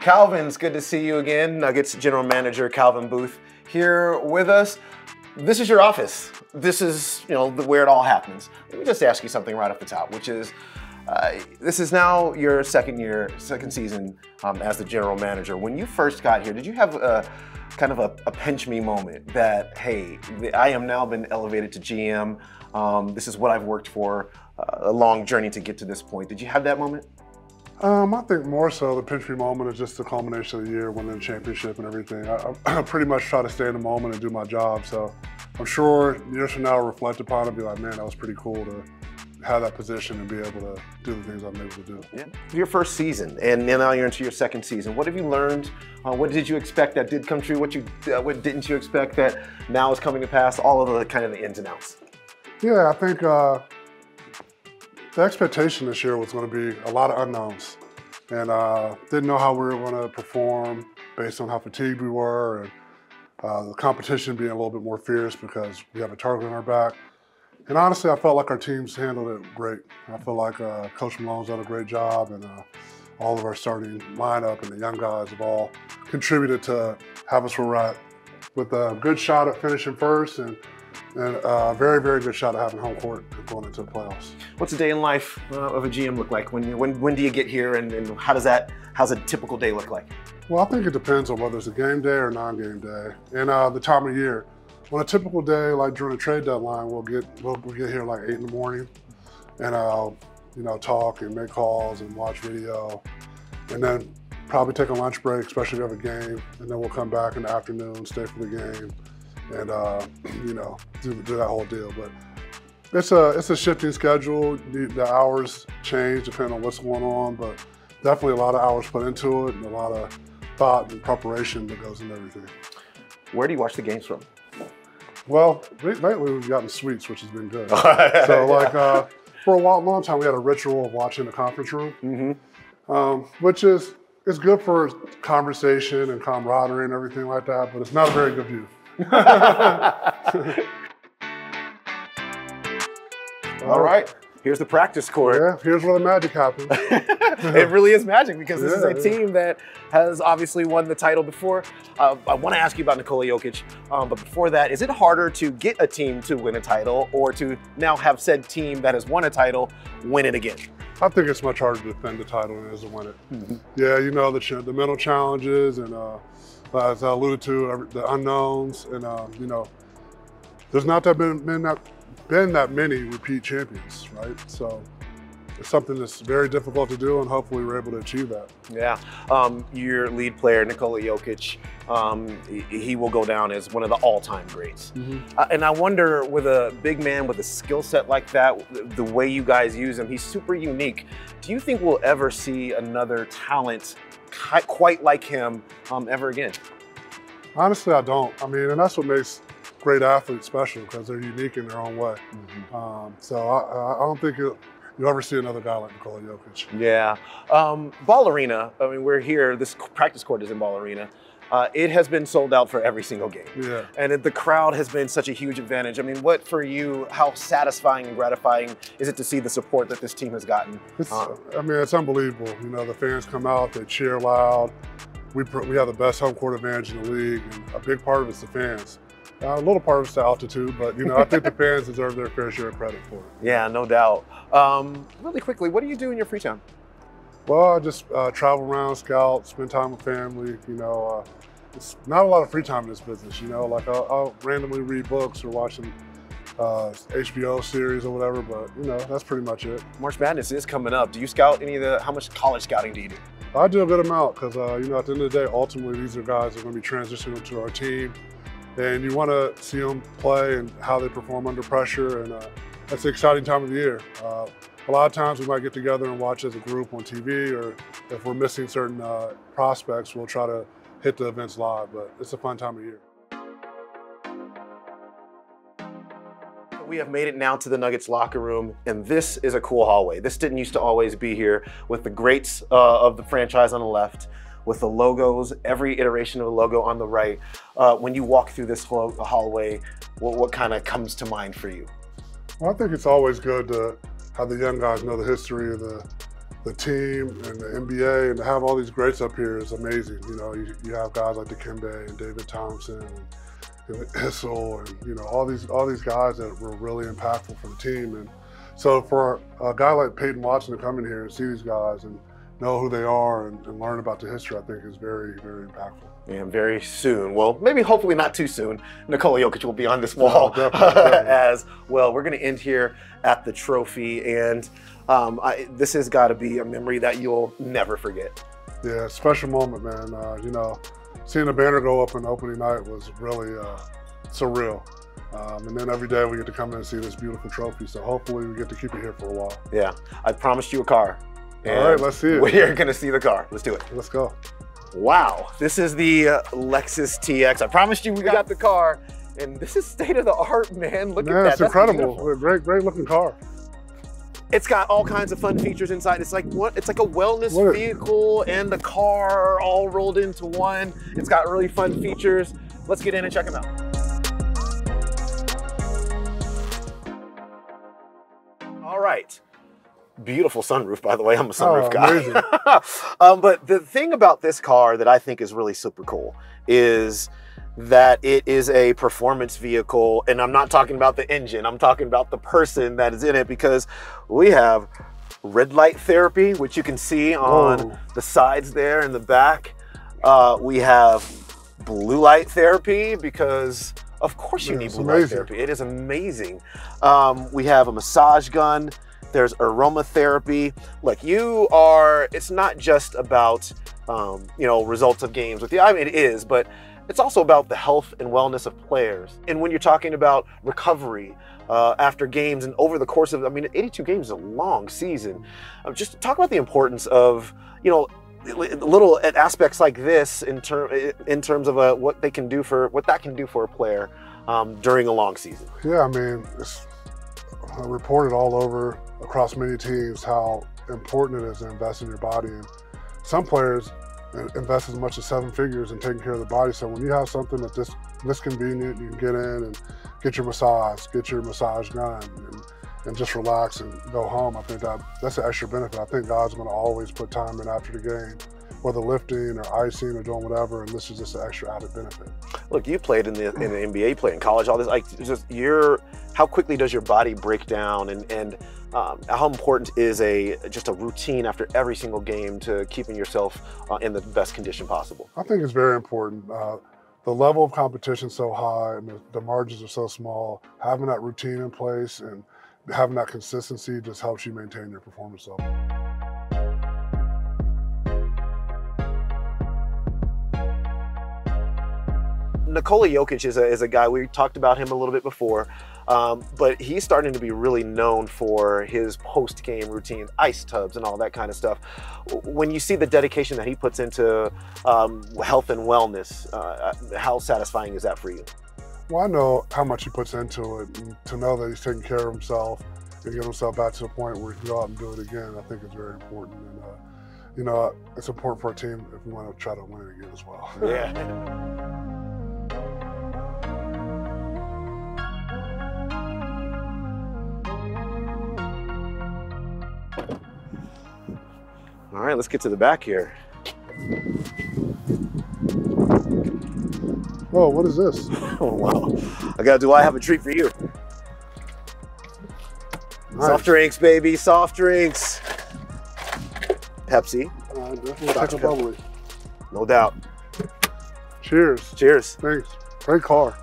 Calvin, it's good to see you again. Nuggets General Manager Calvin Booth here with us. This is your office. This is, where it all happens. Let me just ask you something right off the top, which is, this is now your second season as the general manager. When you first got here, did you have a kind of a pinch me moment that, hey, I am now been elevated to GM. This is what I've worked for, a long journey to get to this point. Did you have that moment? I think more so the pinch me moment is just the culmination of the year, winning the championship and everything. I pretty much try to stay in the moment and do my job. So I'm sure years from now I'll reflect upon it and be like, man, that was pretty cool to have that position and be able to do the things I'm able to do. Yeah. Your first season, and now you're into your second season. What have you learned? What did you expect that did come true? What didn't you expect that now is coming to pass? All of the kind of the ins and outs. Yeah, I think the expectation this year was going to be a lot of unknowns, and didn't know how we were going to perform based on how fatigued we were, and the competition being a little bit more fierce because we have a target on our back. And honestly, I felt like our teams handled it great. I feel like Coach Malone's done a great job, and all of our starting lineup and the young guys have all contributed to have us where we're at, with a good shot at finishing first and a very, very good shot at having home court going into the playoffs. What's a day in life of a GM look like? When do you get here, and how's a typical day look like? Well, I think it depends on whether it's a game day or non-game day, and the time of year. On a typical day, like during the trade deadline, we'll get here like 8 in the morning, and talk and make calls and watch video, and then probably take a lunch break, especially if we have a game, and then we'll come back in the afternoon, stay for the game, and do that whole deal. But it's a shifting schedule. The hours change depending on what's going on, but definitely a lot of hours put into it and a lot of thought and preparation that goes into everything. Where do you watch the games from? Well, lately we've gotten suites, which has been good. So for a long time we had a ritual of watching the conference room, which is good for conversation and camaraderie and everything like that, but it's not a very good view. All right, here's the practice court. Yeah, here's where the magic happens. It really is magic, because this is a team that has obviously won the title before. I want to ask you about Nikola Jokic, but before that, is it harder to get a team to win a title, or to now have said team that has won a title win it again? I think it's much harder to defend the title than it is to win it. Yeah, the mental challenges, and as I alluded to, the unknowns, and there's not been that many repeat champions, right? So it's something that's very difficult to do, and hopefully we're able to achieve that. Yeah, your lead player, Nikola Jokic, he will go down as one of the all-time greats. And I wonder, with a big man with a skill set like that, the way you guys use him, he's super unique. Do you think we'll ever see another talent quite like him ever again? Honestly, I don't. I mean, and that's what makes great athletes special, because they're unique in their own way. So I don't think you'll ever see another guy like Nikola Jokic. Yeah. Ball Arena, I mean, we're here, this practice court is in Ball Arena. It has been sold out for every single game. Yeah. And the crowd has been such a huge advantage. I mean, what for you, how satisfying and gratifying is it to see the support that this team has gotten? I mean, it's unbelievable. The fans come out, they cheer loud. We have the best home court advantage in the league, and a big part of it's the fans. A little part of it's the altitude, but I think the fans deserve their fair share of credit for it. Yeah, no doubt. Really quickly, what do you do in your free time? Well, I just travel around, scout, spend time with family. It's not a lot of free time in this business. Like I'll randomly read books or watch some HBO series or whatever, but that's pretty much it. March Madness is coming up. Do you scout how much college scouting do you do? I do a good amount, because at the end of the day, ultimately these are guys that are going to be transitioning to our team, and you want to see them play and how they perform under pressure, and that's the exciting time of the year. A lot of times we might get together and watch as a group on TV, or if we're missing certain prospects, we'll try to hit the events live, but it's a fun time of year. We have made it now to the Nuggets locker room, and this is a cool hallway. This didn't used to always be here, with the greats of the franchise on the left, with the logos, every iteration of the logo on the right. When you walk through this hallway, what kind of comes to mind for you? Well, I think it's always good to have the young guys know the history of the the team and the NBA, and to have all these greats up here is amazing. You know, you have guys like Dikembe and David Thompson and Hissel, and you know all these guys that were really impactful for the team. And so for a guy like Peyton Watson to come in here and see these guys and know who they are and learn about the history, I think is very, very impactful. And very soon, well, maybe hopefully not too soon, Nikola Jokic will be on this wall as well. We're going to end here at the trophy, and this has got to be a memory that you'll never forget. Yeah, special moment, man. You know, seeing the banner go up on opening night was really surreal. And then every day we get to come in and see this beautiful trophy. So hopefully we get to keep it here for a while. Yeah, I promised you a car. All right, let's see it. We're going to see the car. Let's do it. Let's go. Wow, this is the Lexus TX. I promised you we got the car, and this is state of the art, man. Look at that. It's incredible. Great looking car. It's got all kinds of fun features inside. It's like what? It's like a wellness vehicle and the car all rolled into one. It's got really fun features. Let's get in and check them out. All right. Beautiful sunroof, by the way. I'm a sunroof guy. But the thing about this car that I think is really super cool is that it is a performance vehicle, and I'm not talking about the engine. I'm talking about the person that is in it, because we have red light therapy, which you can see on the sides there in the back. We have blue light therapy, because of course you need blue light therapy. It is amazing. We have a massage gun. There's aromatherapy. Look, it's not just about, you know, results of games with you. I mean, it is, but it's also about the health and wellness of players. And when you're talking about recovery after games and over the course of, I mean, 82 games is a long season. Just talk about the importance of, you know, little aspects like this in terms of what that can do for a player during a long season. Yeah, I mean, it's reported all over across many teams how important it is to invest in your body, and some players invest as much as 7 figures in taking care of the body. So when you have something that's this convenient, you can get in and get your massage gun, and just relax and go home. I think that's an extra benefit. I think guys are going to always put time in after the game, whether lifting or icing or doing whatever, and this is just an extra added benefit. Look, you played in the NBA, played in college, all this. Like, just how quickly does your body break down, and how important is just a routine after every single game to keeping yourself in the best condition possible? I think it's very important. The level of competition is so high, and the margins are so small. Having that routine in place and having that consistency just helps you maintain your performance level. Nikola Jokic is a guy, we talked about him a little bit before, but he's starting to be really known for his post-game routines, ice tubs and all that kind of stuff. When you see the dedication that he puts into health and wellness, how satisfying is that for you? Well, I know how much he puts into it, and to know that he's taking care of himself and get himself back to the point where he can go out and do it again, I think is very important. And you know, it's important for a team if we want to try to win it again as well. Yeah. All right, let's get to the back here. Oh, what is this? Oh, wow. I have a treat for you. Nice. Soft drinks, baby, soft drinks. Pepsi. Definitely take a bubbly. No doubt. Cheers. Cheers. Thanks. Great car.